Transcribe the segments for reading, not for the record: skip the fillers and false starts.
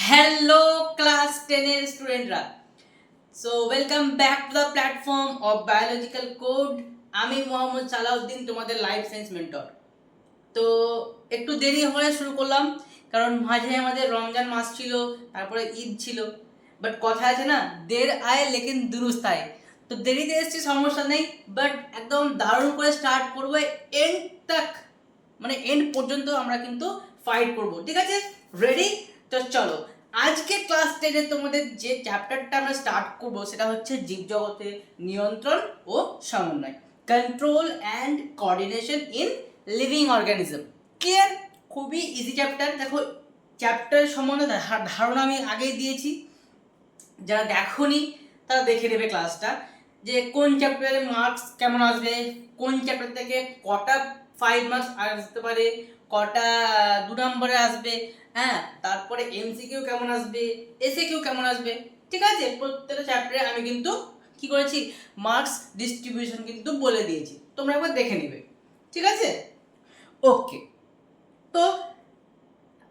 Hello class 10 এর স্টুডেন্টরা, so welcome back to the platform of biological code. আমি মোহাম্মদ সালাউদ্দিন, তোমাদের লাইফ সায়েন্স মেন্টর। তো একটু দেরি হয়ে শুরু করলাম, কারণ মাঝে আমাদের রমজান মাস ছিল, তারপরে ঈদ ছিল। বাট কথা আছে না, দের আয় লেকিন দুরুস্ত আয়। তো দেরিতে এসেছি, সমস্যা নেই, বাট একদম দারুণ করে স্টার্ট করবো। এন্ড তাক, মানে এন্ড পর্যন্ত আমরা কিন্তু ফাইট করব, ঠিক আছে? রেডি? তো চলো, আজকে ক্লাস 10 তোমাদের যে চ্যাপ্টারটা আমরা স্টার্ট করব সেটা হচ্ছে জীবজগতের নিয়ন্ত্রণ ও সমন্বয়, control and coordination in living organism. Clear? খুবই ইজি চ্যাপ্টার। দেখো, চ্যাপ্টার সম্বন্ধে ধারণা আমি আগেই দিয়েছি, যারা দেখোনি তারা দেখে নেবে ক্লাসটা, যে কোন চ্যাপ্টারে মার্কস কেমন আসবে, কোন চ্যাপ্টার থেকে কটা 5 মার্কস আসতে পারে, কটা 2 নম্বরে আসবে, হ্যাঁ, তারপরে এমসিকিউ কেমন আসবে, এসএকিউ কেমন আসবে, ঠিক আছে? প্রত্যেকটা চ্যাপ্টারে আমি কিন্তু কি করেছি, মার্কস ডিস্ট্রিবিউশন কিন্তু বলে দিয়েছি, তোমরা একবার দেখে নেবে, ঠিক আছে? ওকে, তো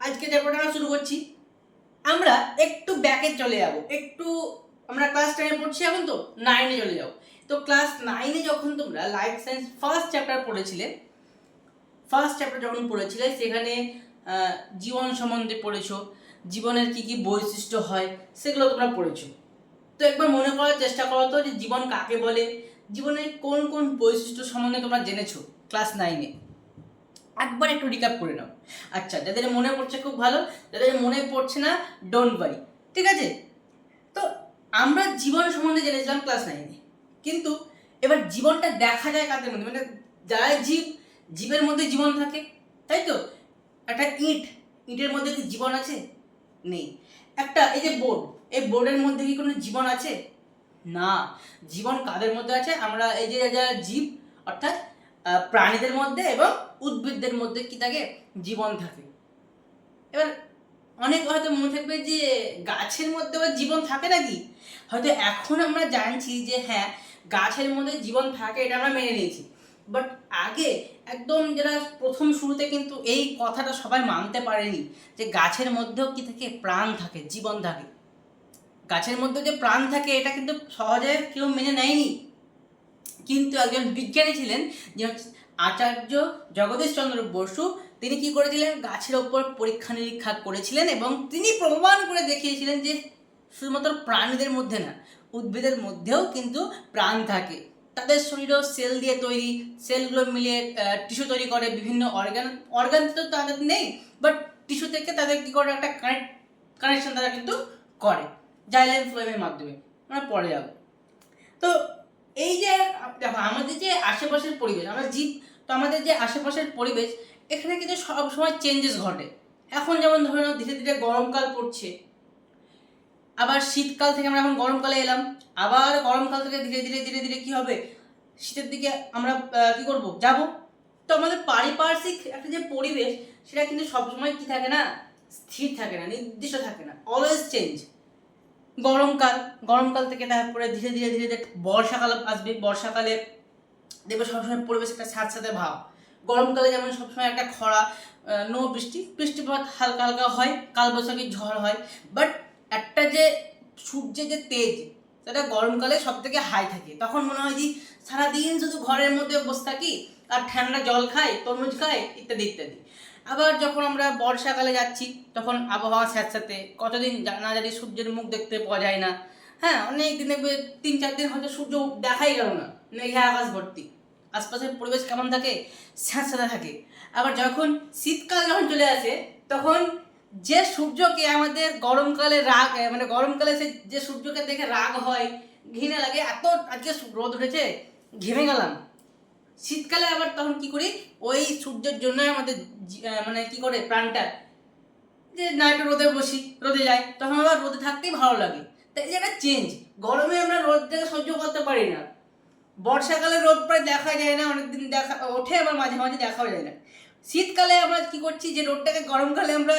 আজকে চ্যাপ্টারটা আমরা শুরু করছি। আমরা একটু ব্যাকে চলে যাব, একটু আমরা ক্লাস 10 পড়ছি, এখন তো 9 চলে যাও। তো ক্লাস 9 যখন তোমরা লাইফ সায়েন্স ফার্স্ট চ্যাপ্টার পড়েছিলে, সেখানে জীবন সম্বন্ধে পড়েছো, জীবনের কি কি বৈশিষ্ট্য হয় সেগুলো তোমরা পড়েছো। তো একবার মনে করার চেষ্টা করো তো, যে জীবন কাকে বলে, জীবনের কোন কোন বৈশিষ্ট্য সম্বন্ধে তোমরা জেনেছো ক্লাস 9-এ। একবার একটু রিক্যাপ করে নাও। আচ্ছা, যাদের মনে পড়ছে খুব ভালো, যাদের মনে পড়ছে না ডোন্ট ওয়ারি, ঠিক আছে? তো আমরা জীবন সম্বন্ধে জেনেছিলাম ক্লাস 9-এ, কিন্তু এবার জীবনটা দেখা যায় কাদের মধ্যে, মানে যারা জীবের মধ্যে জীবন থাকে, তাই তো? একটা ইটের মধ্যে কি জীবন আছে? নেই। একটা এই যে বোর্ড, এই বোর্ডের মধ্যে কি কোনো জীবন আছে? না। জীবন কাদের মধ্যে আছে? আমরা এই যে যারা জীব, অর্থাৎ প্রাণীদের মধ্যে এবং উদ্ভিদদের মধ্যে কি থাকে? জীবন থাকে। এবার অনেক হয়তো মনে থাকবে যে গাছের মধ্যে আবার জীবন থাকে নাকি। হয়তো এখন আমরা জানছি যে হ্যাঁ, গাছের মধ্যে জীবন থাকে, এটা আমরা মেনে নিয়েছি। বাট আগে একদম যারা প্রথম শুরুতে কিন্তু এই কথাটা সবাই মানতে পারেনি, যে গাছের মধ্যেও কি থাকে? প্রাণ থাকে, জীবন থাকে। গাছের মধ্যে যে প্রাণ থাকে এটা কিন্তু সহজে কেউ মেনে নেয়নি। কিন্তু একজন বিজ্ঞানী ছিলেন, যে আচার্য জগদীশ চন্দ্র বসু। তিনি কি করেছিলেন? গাছের ওপর পরীক্ষা নিরীক্ষা করেছিলেন এবং তিনি প্রমাণ করে দেখিয়েছিলেন যে শুধুমাত্র প্রাণীদের মধ্যে না, উদ্ভিদের মধ্যেও কিন্তু প্রাণ থাকে। তাদের শরীরও সেল দিয়ে তৈরি, সেলগুলো মিলিয়ে টিস্যু তৈরি করে, বিভিন্ন অর্গান তো তাদের নেই, বাট টিস্যু থেকে তাদের কি করে একটা কানেকশন তারা কিন্তু করে জাইলেম ফ্লোয়েমের মাধ্যমে। আমরা পরে যাবো। তো এই যে দেখো, আমাদের যে আশেপাশের পরিবেশ, আমরা জীব, তো আমাদের যে আশেপাশের পরিবেশ, এখানে কিন্তু সব সময় চেঞ্জেস ঘটে। এখন যেমন ধরে নাও, ধীরে ধীরে গরমকাল পড়ছে, আবার শীতকাল থেকে আমরা এখন গরমকালে এলাম, আবার গরমকাল থেকে ধীরে ধীরে ধীরে ধীরে কি হবে? শীতের দিকে আমরা কি করব? যাব। তো আমাদের পারিপার্শ্বিক একটা যে পরিবেশ, সেটা কিন্তু সবসময় কি থাকে না? স্থির থাকে না, নির্দিষ্ট থাকে না, অলওয়েজ চেঞ্জ। গরমকাল, গরমকাল থেকে তারপরে ধীরে ধীরে ধীরে ধীরে বর্ষাকাল আসবে। বর্ষাকালে দেখবে সবসময় পরিবেশ একটা স্যাঁতস্যাঁতে ভাব। গরমকালে যেমন সবসময় একটা খরা, নো বৃষ্টি, বৃষ্টিপাত হালকা হালকা হয়, কালবৈশাখী ঝড় হয়। বাট একটা যে সূর্যের যে তেজ, সেটা গরমকালে সব থেকে হাই থাকে। তখন মনে হয় যে সারাদিন শুধু ঘরের মধ্যে বসে থাকি আর ঠান্ডা জল খাই, তরমুজ খাই, ইত্যাদি ইত্যাদি। আবার যখন আমরা বর্ষাকালে যাচ্ছি, তখন আবহাওয়া স্যাঁতস্যাঁতে, কতদিন না জানি সূর্যের মুখ দেখতে পাওয়া যায় না। হ্যাঁ, অনেক দিন দেখবে 3-4 দিন হয়তো সূর্য দেখাই গেল না, মেঘে আকাশ ভর্তি। আশপাশের পরিবেশ কেমন থাকে? স্যাঁতস্যাঁতে থাকে। আবার যখন শীতকাল যখন চলে আসে, তখন যে সূর্যকে আমাদের গরমকালে রাগ, মানে গরমকালে যে সূর্যকে দেখে রাগ হয়, ঘৃণা লাগে, এত আজকে রোদ উঠেছে, ঘেমে গেলাম। শীতকালে আবার তখন কি করি? ওই সূর্যের জন্য আমাদের মানে কি করে প্রাণটা, যে না একটু রোদে বসি, রোদে যাই, তখন আবার রোদে থাকতেই ভালো লাগে। তাই যে একটা চেঞ্জ। গরমে আমরা রোদটাকে সহ্য করতে পারি না, বর্ষাকালে রোদ প্রায় দেখা যায় না, অনেকদিন দেখা ওঠে, আবার মাঝে মাঝে দেখাও যায় না। শীতকালে আমরা কি করছি, যে রোদটাকে গরমকালে আমরা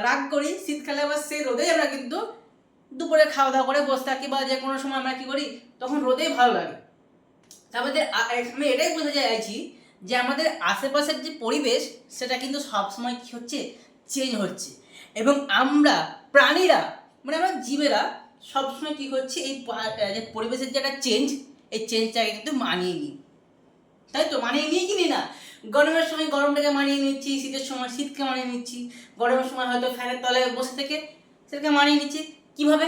রাগ করি, শীতকালে আবার সেই রোদেই আমরা কিন্তু দুপুরে খাওয়া দাওয়া করে বসে থাকি, বা যে কোনো সময় আমরা কি করি, তখন রোদেই ভালো লাগে। আমাদের আমি এটাই বোঝাতে চাইছি, যে আমাদের আশেপাশের যে পরিবেশ, সেটা কিন্তু সবসময় কি হচ্ছে? চেঞ্জ হচ্ছে। এবং আমরা প্রাণীরা মানে আমরা জীবেরা সবসময় কী করছি এই যে পরিবেশের যে একটা চেঞ্জ, এই চেঞ্জটাকে কিন্তু মানিয়ে নিই, তাই তো? মানিয়ে নিয়ে কি না, গরমের সময় গরমটাকে মানিয়ে নিচ্ছি, শীতের সময় শীতকে মানিয়ে নিচ্ছি, গরমের সময় হয়তো ফ্যানের তলায় বসে থেকে সেটাকে মানিয়ে নিচ্ছি। কীভাবে?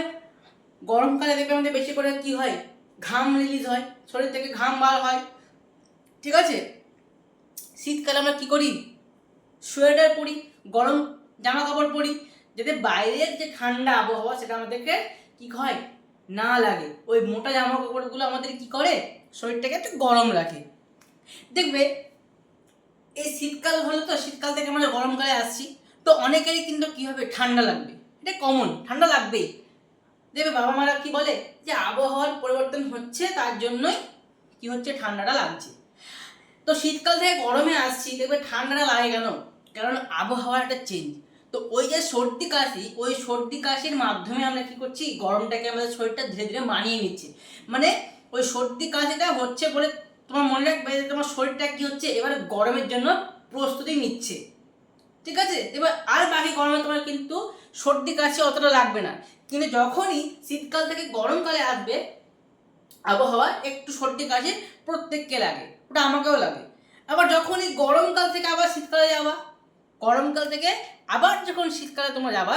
গরমকালে দেখবে আমাদের বেশি করে কি হয়, ঘাম রিলিজ হয়, শরীর থেকে ঘাম বার হয়, ঠিক আছে? শীতকালে আমরা কি করি, সোয়েটার পরি, গরম জামা কাপড় পরি, যাতে বাইরের যে ঠান্ডা আবহাওয়া সেটা আমাদেরকে কি হয় না লাগে। ওই মোটা জামা কাপড়গুলো আমাদের কি করে, শরীরটাকে একটু গরম রাখে। দেখবে এই শীতকাল হলো তো, শীতকাল থেকে আমরা গরমকালে আসছি, তো অনেকেরই কিন্তু কি হবে, ঠান্ডা লাগবে, এটা কমন, ঠান্ডা লাগবেই। দেখবে বাবা মারা কি বলে যে আবহাওয়ার পরিবর্তন হচ্ছে, তার জন্যই কি হচ্ছে, ঠান্ডাটা লাগছে। তো শীতকাল থেকে গরমে আসছি, দেখবে ঠান্ডাটা লাগে কেন, কারণ আবহাওয়ার একটা চেঞ্জ। তো ওই যে সর্দি কাশি, ওই সর্দি কাশির মাধ্যমে আমরা কি করছি, গরমটাকে আমাদের শরীরটা ধীরে ধীরে মানিয়ে নিচ্ছে। মানে ওই সর্দি কাশিটা হচ্ছে বলে তোমার মনে রাখবে যে তোমার শরীরটা কি হচ্ছে, এবার গরমের জন্য প্রস্তুতি নিচ্ছে, ঠিক আছে? এবার আর বাকি গরমে তোমার কিন্তু সর্দি কাশি অতটা লাগবে না, কিন্তু যখনই শীতকাল থেকে গরমকালে আসবে আবহাওয়া, একটু সর্দি কাশি প্রত্যেককে লাগে, ওটা আমাকেও লাগে। আবার যখনই গরমকাল থেকে আবার শীতকালে যাবা, গরমকাল থেকে আবার যখন শীতকালে তোমরা যাবা,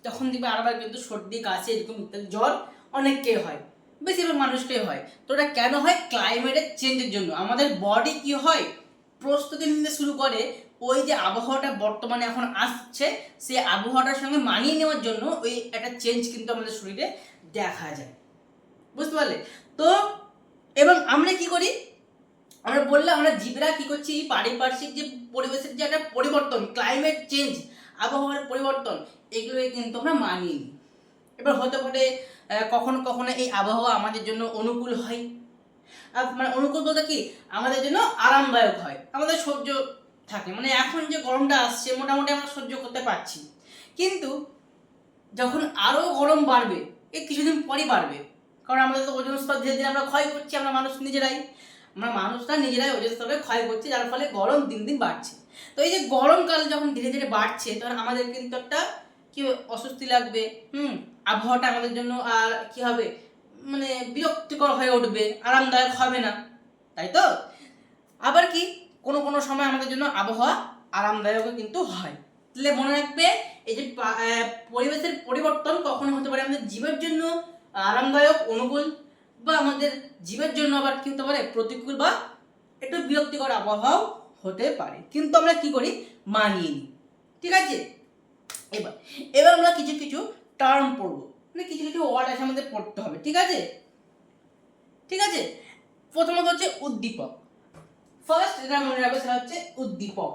তখন দেখবে আবার কিন্তু সর্দি কাশি এরকম ইত্যাদি জ্বর অনেককেই হয়, বেশিরভাগ মানুষকেই হয়। তো এটা কেন হয়, ক্লাইমেটের চেঞ্জের জন্য আমাদের বডি কি হয়, প্রস্তুতি নিতে শুরু করে ওই যে আবহাওয়াটা বর্তমানে এখন আসছে, সেই আবহাওয়াটার সঙ্গে মানিয়ে নেওয়ার জন্য ওই একটা চেঞ্জ কিন্তু আমাদের শরীরে দেখা যায়, বুঝতে পারলে? তো এবং আমরা কি করি, আমরা বললাম আমরা জীবরা কি করছি, পারিপার্শ্বিক যে পরিবেশের যে একটা পরিবর্তন, ক্লাইমেট চেঞ্জ, আবহাওয়ার পরিবর্তন, এগুলোকে কিন্তু আমরা মানিয়ে নিই। এবার হতে পারে কখনো কখনো এই আবহাওয়া আমাদের জন্য অনুকূল হয়, মানে অনুকূল বলতে কি, আমাদের জন্য আরামদায়ক হয়, আমাদের সহ্য থাকে। মানে এখন যে গরমটা আসছে মোটামুটি আমরা সহ্য করতে পারছি, কিন্তু যখন আরও গরম বাড়বে, এই কিছুদিন পরই বাড়বে, কারণ আমাদের তো ওজন স্তর ধীরে ধীরে আমরা ক্ষয় করছি, আমরা মানুষরা নিজেরাই ওজন স্তরে ক্ষয় করছি, যার ফলে গরম দিন দিন বাড়ছে। তো এই যে গরমকাল যখন ধীরে ধীরে বাড়ছে, তখন আমাদের কিন্তু একটা কি অস্বস্তি লাগবে, আবহাওয়াটা আমাদের জন্য আর কি হবে, মানে বিরক্তিকর হয়ে উঠবে, আরামদায়ক হবে না, তাই তো? আবার কি কোনো কোনো সময় আমাদের জন্য আবহাওয়া আরামদায়কও কিন্তু হয়। তাহলে মনে রাখবে, এই যে পরিবেশের পরিবর্তন কখনো হতে পারে আমাদের জীবের জন্য আরামদায়ক অনুকূল, বা আমাদের জীবের জন্য আবার কি হতে পারে, প্রতিকূল বা একটু বিরক্তিকর আবহাওয়াও হতে পারে, কিন্তু আমরা কি করি, মানিয়ে নিই, ঠিক আছে? এবার আমরা কিছু কিছু টার্ম পড়বো, মানে কিছু কিছু ওয়ার্ড আছে আমাদের পড়তে হবে, ঠিক আছে? ঠিক আছে, প্রথমত হচ্ছে উদ্দীপক। ফার্স্ট যেটা মনে রাখবে সেটা হচ্ছে উদ্দীপক।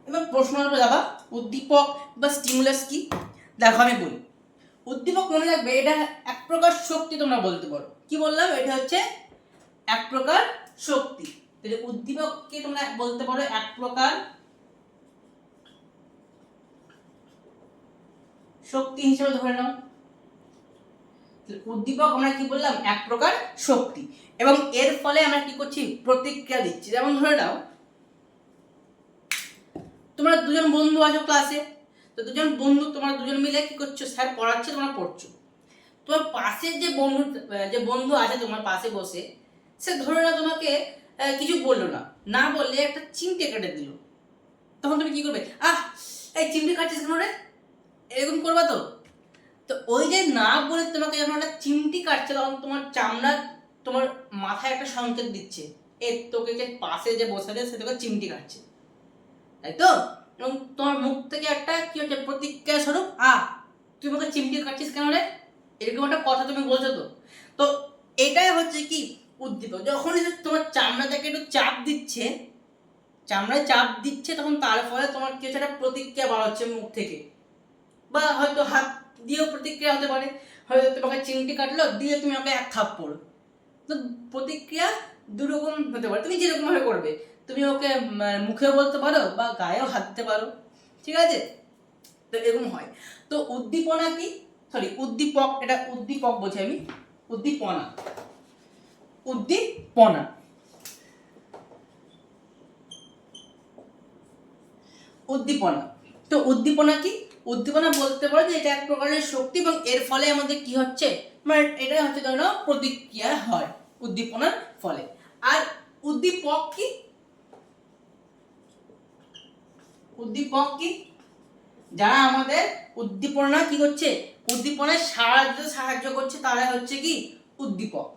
এবার প্রশ্ন আসবে, দাদা উদ্দীপক বা স্টিমুলাস কি? দেখো আমি বলি, উদ্দীপক মনে রাখবে এটা এক প্রকার শক্তি, তোমরা বলতে পারো। কি বললাম, এটা হচ্ছে এক প্রকার শক্তি। তাহলে উদ্দীপককে তোমরা বলতে পারো এক প্রকার শক্তি হিসেবে ধরে নাও। উদ্দীপক আমরা কি বললাম, এক প্রকার শক্তি, এবং এর ফলে আমরা কি করছি, প্রতিক্রিয়া দিচ্ছি। যেমন ধরে নাও, তোমরা দুজন বন্ধু আছো ক্লাসে, তো দুজন বন্ধু তোমরা দুজন মিলে কি করছো, স্যার পড়াচ্ছে, তোমরা পড়ছো। তোমার পাশের যে বন্ধু আছে তোমার পাশে বসে, সে ধরে নাও তোমাকে কিছু বললো না, না বললে একটা চিমটে কেটে দিল, তখন তুমি কি করবে, এই চিমটে কাটছিস কেন রে, এরকম করবা তো? তো ওই যে না বলে তোমাকে যখন একটা চিমটি কাটছে, তখন তোমার চামড়া তোমার মাথায় একটা সংকেত দিচ্ছে, তোকে যে পাশে যে বসে আছে সে তোকে চিমটি কাটছে, তাই তো? এবং তোমার মুখ থেকে একটা কি হচ্ছে, প্রতিক্রিয়া স্বরূপ তুই আমাকে চিমটি কাটছিস কেন রে, এরকম একটা কথা তুমি বলছো। তো তো এটাই হচ্ছে কি উদ্দীপক। যখন তোমার চামড়াটাকে একটু চামড়ায় চাপ দিচ্ছে, তখন তার ফলে তোমার কি হচ্ছে, একটা প্রতিক্রিয়া বার হচ্ছে মুখ থেকে, বা হয়তো হাত দিয়েও প্রতিক্রিয়া হতে পারে, হয়তো তোমাকে চিমটি কাটলো দিয়ে তুমি ওকে এক থাপ্পড়। তো প্রতিক্রিয়া দুরকম হতে পারে, তুমি যেরকম ভাবে করবে, তুমি ওকে মুখেও বলতে পারো বা গায়েও হাত দিতে পারো, ঠিক আছে? তো এরকম হয়। তো উদ্দীপনা কি, উদ্দীপক, এটা উদ্দীপক বলছি আমি, উদ্দীপনা। উদ্দীপনা। তো উদ্দীপনা কি? উদ্দীপনা বলতে পারো যে এটা এক প্রকারের শক্তি এবং এর ফলে আমাদের কি হচ্ছে, মানে এটা হচ্ছে ধরো প্রতিক্রিয়া হয় উদ্দীপনার ফলে। আর উদ্দীপক কি? উদ্দীপক কি? যারা আমাদের উদ্দীপনা কি করছে, উদ্দীপনায় সাহায্য করছে তারা হচ্ছে কি উদ্দীপক।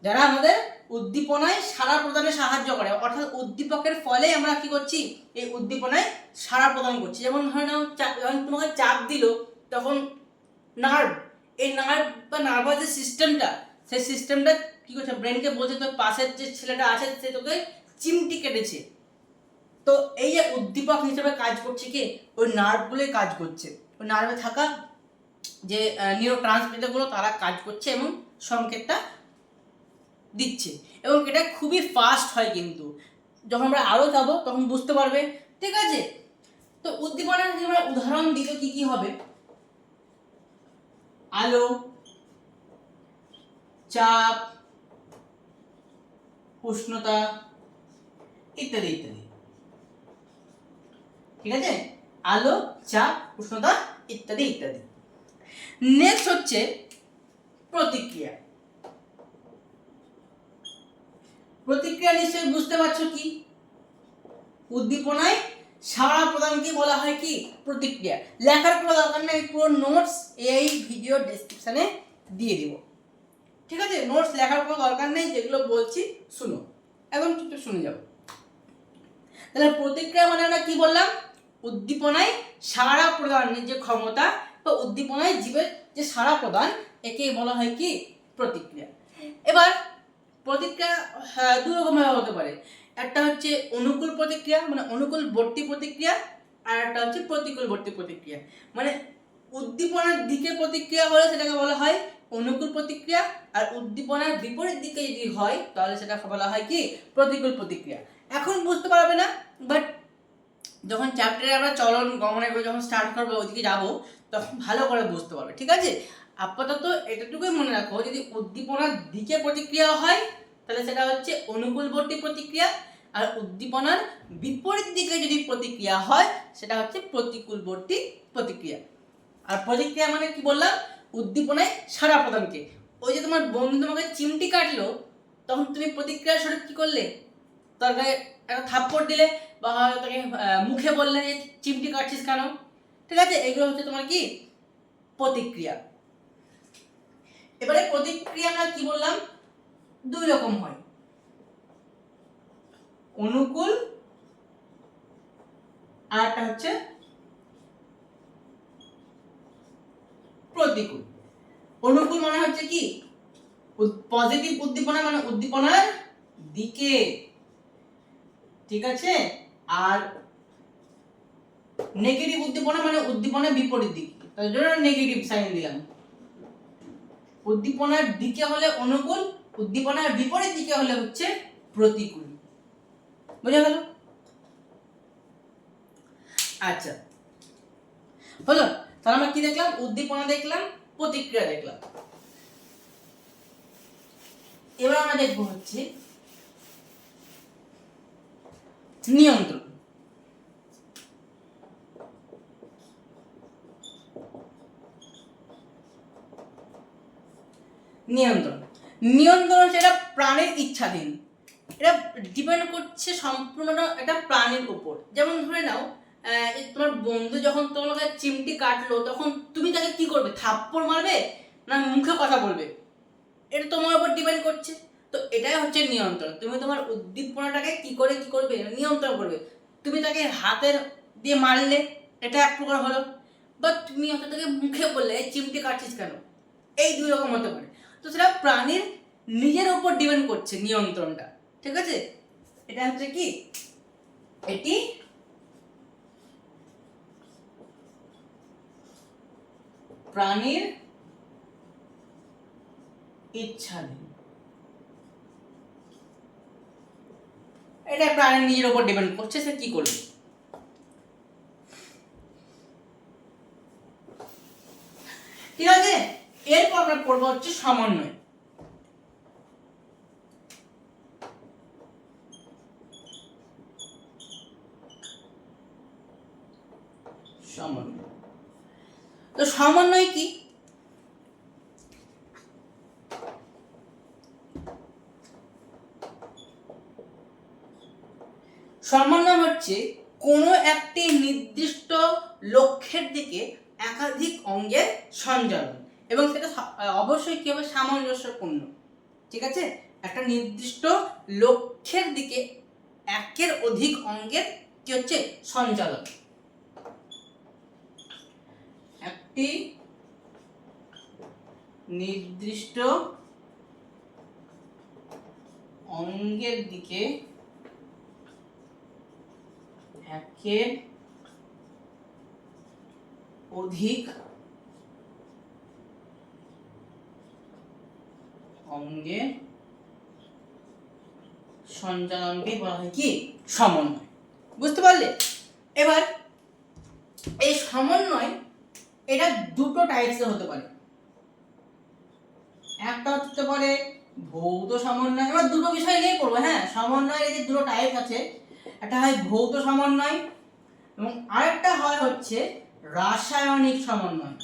যারা আমাদের উদ্দীপনায় সাড়া প্রদানে সাহায্য করে, অর্থাৎ উদ্দীপকের ফলে আমরা কি করছি, এই উদ্দীপনায় সাড়া প্রদান করছি। যেমন ধরে নাও যখন তোমাকে চাপ দিল তখন নার্ভ, এই নার্ভ বা নার্ভাস যে সিস্টেমটা, সেই সিস্টেমটা কি করছে, ব্রেনকে বলছে তোর পাশের যে ছেলেটা আছে সে তোকে চিমটি কেটেছে। তো এই যে উদ্দীপক হিসেবে কাজ করছে কি, ওই নার্ভগুলোই কাজ করছে, ওই নার্ভে থাকা যে নিউরো ট্রান্সমিটারগুলো তারা কাজ করছে এবং সংকেতটা দিচ্ছে, এবং এটা খুবই ফাস্ট হয়। কিন্তু যখন আমরা আরও যাবো তখন বুঝতে পারবে, ঠিক আছে? তো উদ্দীপনার যদি আমরা উদাহরণ দিতে কি কি হবে, আলো, চাপ, উষ্ণতা ইত্যাদি ইত্যাদি, ঠিক আছে? আলো, চাপ, উষ্ণতা ইত্যাদি ইত্যাদি। নেক্সট হচ্ছে প্রতিক্রিয়া। প্রতিক্রিয়া নিশ্চয়ই বুঝতে পারছো কি, উদ্দীপনায় সাড়া প্রদানকে বলা হয় কি প্রতিক্রিয়া। লেখার কোনো দরকার নেই, পুরো নোটস এই ভিডিও ডেসক্রিপশনে দিয়ে দিব, ঠিক আছে? নোটস লেখার কোনো দরকার নেই, যেগুলো বলছি শুনো, একদম চুপচাপ শুনে যাও। তাহলে প্রতিক্রিয়া মানে আমরা কি বললাম, উদ্দীপনায় সাড়া প্রদানের যে ক্ষমতা বা উদ্দীপনায় জীবের যে সাড়া প্রদান, একেই বলা হয় কি প্রতিক্রিয়া। এবার প্রতিক্রিয়া দুই রকমভাবে হতে পারে, একটা হচ্ছে অনুকূল প্রতিক্রিয়া মানে অনুকূলবর্তী প্রতিক্রিয়া, আর একটা হচ্ছে প্রতিকূলবর্তী প্রতিক্রিয়া। মানে উদ্দীপনার দিকে প্রতিক্রিয়া হলে সেটাকে বলা হয় অনুকূল প্রতিক্রিয়া, আর উদ্দীপনার বিপরীত দিকে যদি হয় তাহলে সেটাকে বলা হয় কি প্রতিকূল প্রতিক্রিয়া। এখন বুঝতে পারবে না, বাট যখন চ্যাপ্টারে আমরা চলন গমনে যখন স্টার্ট করবো, ওইদিকে যাবো, তখন ভালো করে বুঝতে পারবে, ঠিক আছে? আপাতত এতটুকুই মনে রাখো, যদি উদ্দীপনার দিকে প্রতিক্রিয়া হয় তাহলে সেটা হচ্ছে অনুকূলবর্তী প্রতিক্রিয়া, আর উদ্দীপনার বিপরীত দিকে যদি প্রতিক্রিয়া হয় সেটা হচ্ছে প্রতিকূলবর্তী প্রতিক্রিয়া। আর প্রতিক্রিয়া মানে কি বললাম, উদ্দীপনায় সাড়া প্রদানকে। ওই যে তোমার বন্ধু তোমাকে চিমটি কাটলো, তখন তুমি প্রতিক্রিয়া স্বরূপ কি করলে, তার গায়ে একটা থাপ্পড় দিলে, বা তাকে মুখে বললে যে চিমটি কাটছিস কেন, ঠিক আছে? এগুলো হচ্ছে তোমার কি প্রতিক্রিয়া। এবারে প্রতিক্রিয়া আমরা কি বললাম, দুই রকম হয়, অনুকূল আর একটা হচ্ছে প্রতিকূল। অনুকূল মানে হচ্ছে কি পজিটিভ উদ্দীপনা, মানে উদ্দীপনার দিকে, ঠিক আছে? আর নেগেটিভ উদ্দীপনা মানে উদ্দীপনার বিপরীত দিকে, তার জন্য নেগেটিভ সাইন দিলাম। উদ্দীপনার দিকে হলে অনুকূল, উদ্দীপনার বিপরীত দিকে হলে হচ্ছে প্রতিকূল। বুঝা গেল? আচ্ছা, হলো। তাহলে আমরা কি দেখলাম, উদ্দীপনা দেখলাম, প্রতিক্রিয়া দেখলাম। এবার আমরা দেখবো হচ্ছে নিয়ন্ত্রণ। নিয়ন্ত্রণ নিয়ন্ত্রণ হচ্ছে এটা প্রাণের ইচ্ছাধীন, এটা ডিপেন্ড করছে সম্পূর্ণ একটা প্রাণীর উপর। যেমন ধরে নাও তোমার বন্ধু যখন তোমাকে চিমটি কাটলো, তখন তুমি তাকে কি করবে, থাপ্পড় মারবে না মুখে কথা বলবে, এটা তোমার উপর ডিপেন্ড করছে। তো এটাই হচ্ছে নিয়ন্ত্রণ, তুমি তোমার উদ্দীপনাটাকে কি করবে নিয়ন্ত্রণ করবে। তুমি তাকে হাতের দিয়ে মারলে, এটা এক প্রকার হলো, বা তুমি হয়তো তাকে মুখে বললে চিমটি কাটছিস কেন, এই দুই রকম হতে পারে। তো সেটা প্রাণীর নিজের উপর ডিপেন্ড করছে নিয়ন্ত্রণটা, ঠিক আছে? এটা হচ্ছে কি, এটি প্রাণীর ইচ্ছাধীন, এটা প্রাণীর নিজের উপর ডিপেন্ড করছে সে কি করবে। ঠিক আছে, এরপর আমরা পড়বো হচ্ছে সমন্বয়। সমন্বয়। তো সমন্বয় কি? সমন্বয় হচ্ছে কোনো একটি নির্দিষ্ট লক্ষ্যের দিকে একাধিক অঙ্গের সঞ্চালন, এবং সেটা অবশ্যই কি হবে? সামঞ্জস্যপূর্ণ। ঠিক আছে, একটা নির্দিষ্ট লক্ষ্যের দিকে একের অধিক অঙ্গের কি হচ্ছে? সঞ্চালন। একটি নির্দিষ্ট অঙ্গের দিকে একের অধিক অঙ্গের সঞ্চালনকে বলা হয় কি? সমন্বয়। বুঝতে পারলে? এবার এই সমন্বয় এটা দুটো টাইপসের হতে পারে। একটা হতে পারে ভৌত সমন্বয়। এবার দুটো বিষয় নিয়ে পড়বো। হ্যাঁ, সমন্বয়ের যে দুটো টাইপ আছে, একটা হয় ভৌত সমন্বয় এবং আরেকটা হয় হচ্ছে রাসায়নিক সমন্বয়।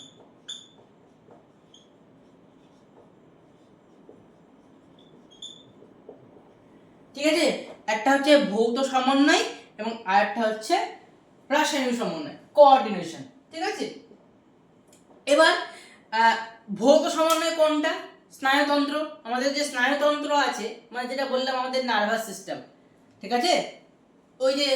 ঠিক আছে, একটা হচ্ছে ভৌত সমন্বয় এবং আরেকটা হচ্ছে রাসায়নিক সমন্বয়, কোঅর্ডিনেশন। ঠিক আছে, এবার ভৌত সমন্বয় কোনটা? স্নায়ুতন্ত্র। আমাদের যে স্নায়ুতন্ত্র আছে, মানে যেটা বললাম আমাদের নার্ভাস সিস্টেম। ঠিক আছে, ওই যে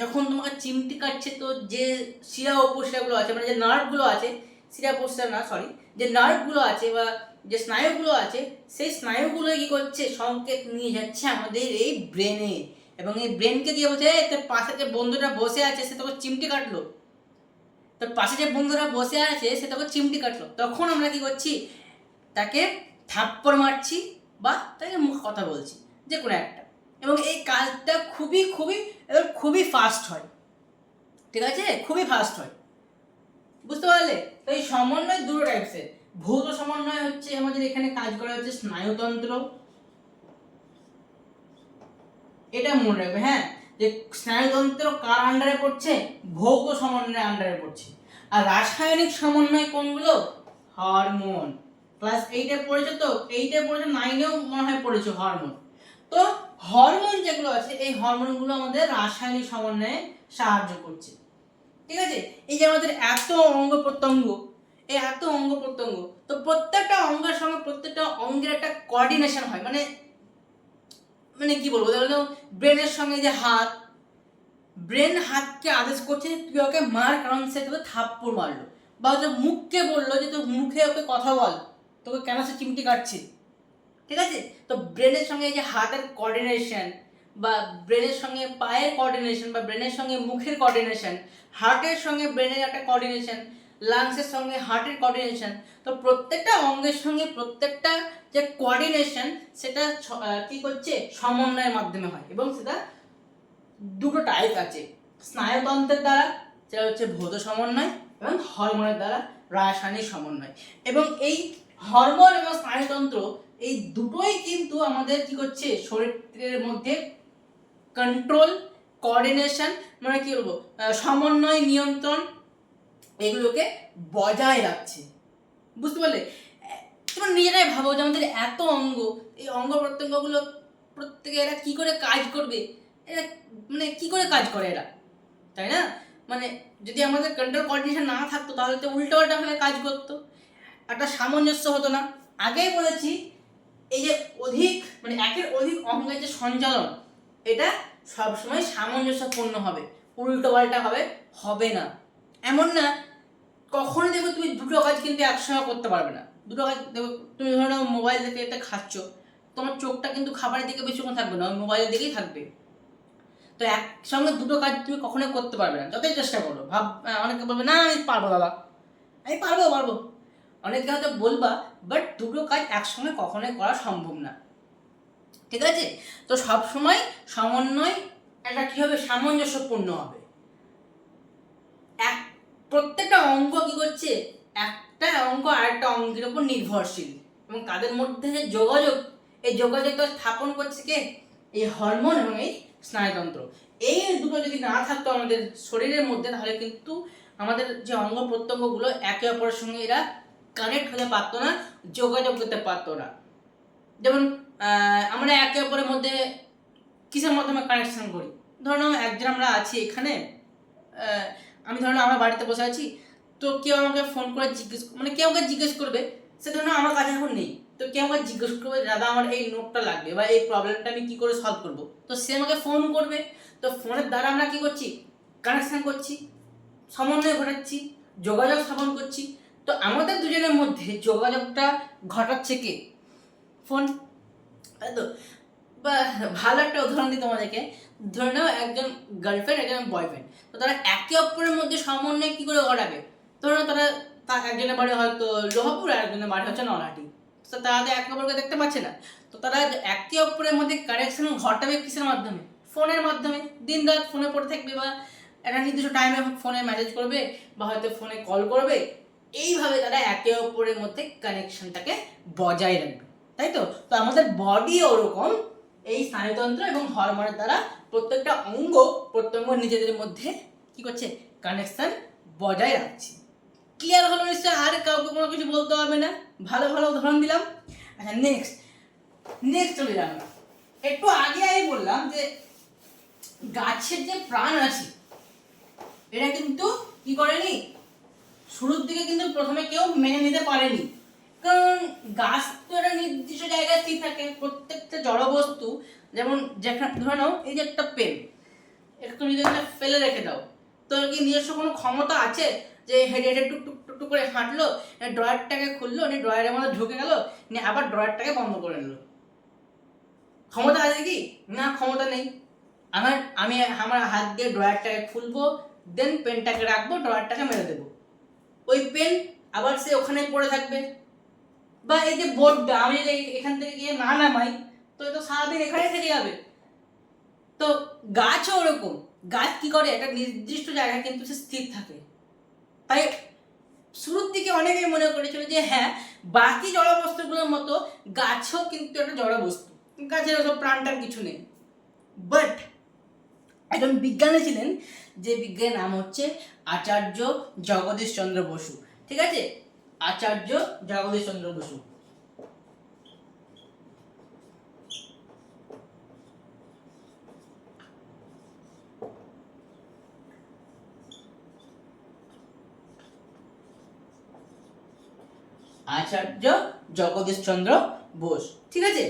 যখন তোমাকে চিমটি কাটছে, তো যে শিরা উপশিরাগুলো আছে, মানে যে নার্ভগুলো আছে, শিরা উপশিরা না, সরি, যে নার্ভগুলো আছে বা যে স্নায়ুগুলো আছে, সেই স্নায়ুগুলো কি করছে? সংকেত নিয়ে যাচ্ছে আমাদের এই ব্রেনে, এবং এই ব্রেনকে দিয়ে বলছে তোর পাশে যে বন্ধুটা বসে আছে সে তোকে চিমটি কাটলো, তোর পাশে যে বন্ধুরা বসে আছে সে তোকে চিমটি কাটলো, তখন আমরা কি করছি? তাকে থাপ্পড় মারছি বা তাকে মুখ কথা বলছি, যে কোনো একটা। এবং এই কাজটা খুবই খুবই খুবই ফাস্ট হয়। ঠিক আছে, খুবই ফাস্ট হয়। বুঝতে পারলে? তো এই সমন্বয় দুটো টাইপসের। ভৌত সমন্বয় হচ্ছে আমাদের এখানে কাজ করা হচ্ছে স্নায়ুতন্ত্র, এটা মনে রাখবে। হ্যাঁ, যে স্নায়ুতন্ত্র কার আন্ডারে পড়ছে? ভৌত সমন্বয়ের আন্ডারে পড়ছে। আর রাসায়নিক সমন্বয় কোনগুলো? হরমোন। ক্লাস 8-এ পড়েছো তো, 8-এ পড়েছো, 9-এও মনে হয় পড়েছো হরমোন। তো হরমোন যেগুলো আছে, এই হরমোনগুলো আমাদের রাসায়নিক সমন্বয়ে সাহায্য করছে। ঠিক আছে, এই যে আমাদের এত অঙ্গ প্রত্যঙ্গ, এই এত অঙ্গ প্রত্যঙ্গ, তো প্রত্যেকটা অঙ্গের সঙ্গে প্রত্যেকটা অঙ্গের একটা কোঅর্ডিনেশন হয়। মানে মানে কি বলবো, ধরো ব্রেনের সঙ্গে যে হাত, ব্রেন হাতকে আদেশ করছে তুই ওকে মার, কারণ সে তোকে থাপ্পড় মারলো, বা হচ্ছে মুখকে বললো যে তোর মুখে ওকে কথা বল, তোকে কেন সে চিমটি কাটছে। ঠিক আছে, তো ব্রেনের সঙ্গে যে হাতের কোঅর্ডিনেশন, বা ব্রেনের সঙ্গে পায়ের কোঅর্ডিনেশন, বা ব্রেনের সঙ্গে মুখের কোঅর্ডিনেশন, হার্টের সঙ্গে ব্রেনের একটা কোঅর্ডিনেশন, লাংসের সঙ্গে হার্টের কোঅর্ডিনেশন, তো প্রত্যেকটা অঙ্গের সঙ্গে প্রত্যেকটা যে কোঅর্ডিনেশন, সেটা কি করছে? সমন্বয়ের মাধ্যমে হয়। এবং সেটা দুটো টাইপ আছে, স্নায়ুতন্ত্রের দ্বারা যেটা হচ্ছে ভৌত সমন্বয়, এবং হরমোনের দ্বারা রাসায়নিক সমন্বয়। এবং এই হরমোন এবং স্নায়ুতন্ত্র এই দুটোই কিন্তু আমাদের কি করছে? শরীরের মধ্যে কন্ট্রোল, কোঅর্ডিনেশন, মানে কি বলবো, সমন্বয়, নিয়ন্ত্রণ, এগুলোকে বজায় রাখছে। বুঝতে পারলে? তোমরা নিজেরাই ভাবো যে আমাদের এত অঙ্গ, এই অঙ্গ প্রত্যঙ্গগুলো প্রত্যেকে এরা কি করে কাজ করবে? এরা মানে কি করে কাজ করে এরা, তাই না? মানে যদি আমাদের কন্ট্রোল কোঅর্ডিনেশন না থাকতো, তাহলে তো উল্টো পাল্টা ভাবে কাজ করতো, একটা সামঞ্জস্য হতো না। আগেই বলেছি, এই যে অধিক মানে একের অধিক অঙ্গের যে সঞ্চালন, এটা সবসময় সামঞ্জস্যপূর্ণ হবে, উল্টো পাল্টা ভাবে হবে না। এমন না কখনো দেখবে তুমি দুটো কাজ কিন্তু একসঙ্গে করতে পারবে না। দুটো কাজ দেখো, তুমি ধরো মোবাইল দেখে এটা খাচ্ছ, তোমার চোখটা কিন্তু খাবারের দিকে বেশিক্ষণ থাকবে না, ওই মোবাইলের দিকেই থাকবে। তো একসঙ্গে দুটো কাজ তুমি কখনোই করতে পারবে না, যতই চেষ্টা করো। অনেকে বলবে না আমি পারবো দাদা, আমি পারবো, অনেকে হয়তো বলবা, বাট দুটো কাজ একসঙ্গে কখনোই করা সম্ভব না। ঠিক আছে, তো সবসময় সমন্বয় একটা কি হবে? সামঞ্জস্যপূর্ণ হবে। প্রত্যেকটা অঙ্গ কি করছে? একটা অঙ্গ আরেকটা অঙ্গের উপর নির্ভরশীল, এবং তাদের মধ্যে যে যোগাযোগ, এই যোগাযোগটা স্থাপন করছে কে? এই হরমোন এবং এই স্নায়ুতন্ত্র। এই দুটো যদি না থাকতো আমাদের শরীরের মধ্যে, তাহলে কিন্তু আমাদের যে অঙ্গ প্রত্যঙ্গগুলো একে অপরের সঙ্গে এরা কানেক্ট হতে পারতো না, যোগাযোগ করতে পারতো না। যেমন আমরা একে অপরের মধ্যে কিসের মাধ্যমে কানেকশন করি? ধরো একজন আমরা আছি এখানে, আমি ধরো আমার বাড়িতে বসে আছি, তো কেউ আমাকে ফোন করে কেউ আমাকে জিজ্ঞেস করবে, সে ধরো আমার কাছে এখন নেই, তো কেউ আমাকে জিজ্ঞেস করবে দাদা আমার এই নোটটা লাগবে বা এই প্রবলেমটা আমি কি করে সলভ করবো, তো সে আমাকে ফোন করবে। তো ফোনের দ্বারা আমরা কি করছি? কানেকশন করছি, সমন্বয় ঘটাচ্ছি, যোগাযোগ স্থাপন করছি। তো আমাদের দুজনের মধ্যে যোগাযোগটা ঘটাচ্ছে কে? ফোন, তাই তো। বা ভালো একটা উদাহরণ দিই তোমাদেরকে, ধরে নাও একজন গার্লফ্রেন্ড একজন বয়ফ্রেন্ড, তো তারা একে অপরের মধ্যে সমন্বয় কি করে ঘটাবে? ধরো তারা একজনের বাড়ি হয়তো লোহাপুর আর একজনের বাড়ি হচ্ছে নলহাটি, তো তারা তো একে অপরকে দেখতে পাচ্ছে না, তো তারা একে অপরের মধ্যে কানেকশন ঘটাবে কিসের মাধ্যমে? ফোনের মাধ্যমে। দিন রাত ফোনে পড়ে থাকবে, বা একটা নির্দিষ্ট টাইমে ফোনে মেসেজ করবে বা হয়তো ফোনে কল করবে। এইভাবে তারা একে অপরের মধ্যে কানেকশনটাকে বজায় রাখবে, তাই তো। তো আমাদের বডি ওরকম এই স্নায়ুতন্ত্র এবং হরমোনের দ্বারা প্রত্যেকটা অঙ্গ প্রত্যঙ্গ নিজেদের মধ্যে কি করছে? কানেকশন বজায় রাখছে। ক্লিয়ার হলো নিশ্চয়? আর কাউকে কোনো কিছু বলতে হবে না, ভালো ভালো উদাহরণ দিলাম। আচ্ছা, নেক্সট চলে যান। একটু আগে আমি বললাম যে গাছের যে প্রাণ আছে এটা কিন্তু কি করেনি, শুরুর দিকে কিন্তু প্রথমে কেউ মেনে নিতে পারেনি, কারণ গাছ তো একটা নির্দিষ্ট জায়গায় স্থির থাকে। প্রত্যেকটা জড় বস্তু, যেমন যেখানে ধরে নাও এই যে একটা পেন, এটা তুমি যদি ফেলে রেখে দাও, তো কি নিজস্ব কোনো ক্ষমতা আছে যে হেঁটে হেঁটে টুক টুক টুক টুক করে হাঁটলো, ড্রয়ারটাকে খুললো, ড্রয়ারের মধ্যে ঢুকে গেল, আবার ড্রয়ারটাকে বন্ধ করে নিল? ক্ষমতা আছে কি? না, ক্ষমতা নেই। আমি আমার হাত দিয়ে ড্রয়ারটাকে খুলবো, দেন পেনটাকে রাখবো, ড্রয়ারটাকে মেরে দেবো, ওই পেন আবার সে ওখানেই পড়ে থাকবে। বা এই যে বোর্ডটা আমি যদি এখান থেকে গিয়ে না নামাই, তো এটা সারাদিন এখানে থেকে যাবে। তো গাছও ওরকম, গাছ কি করে? একটা নির্দিষ্ট জায়গায় কিন্তু সে স্থির থাকে। তাই শুরুর দিকে অনেকেই মনে করেছিল যে হ্যাঁ, বাকি জড় বস্তুগুলোর মতো গাছও কিন্তু একটা জড় বস্তু, গাছের ওসব প্রাণটার কিছু নেই। বাট একজন বিজ্ঞানী ছিলেন, যে বিজ্ঞানীর নাম হচ্ছে আচার্য জগদীশ চন্দ্র বসু। ঠিক আছে, আচার্য জগদীশ চন্দ্র বসু। আচার্য জগদীশ চন্দ্র বোস, ঠিক আছে।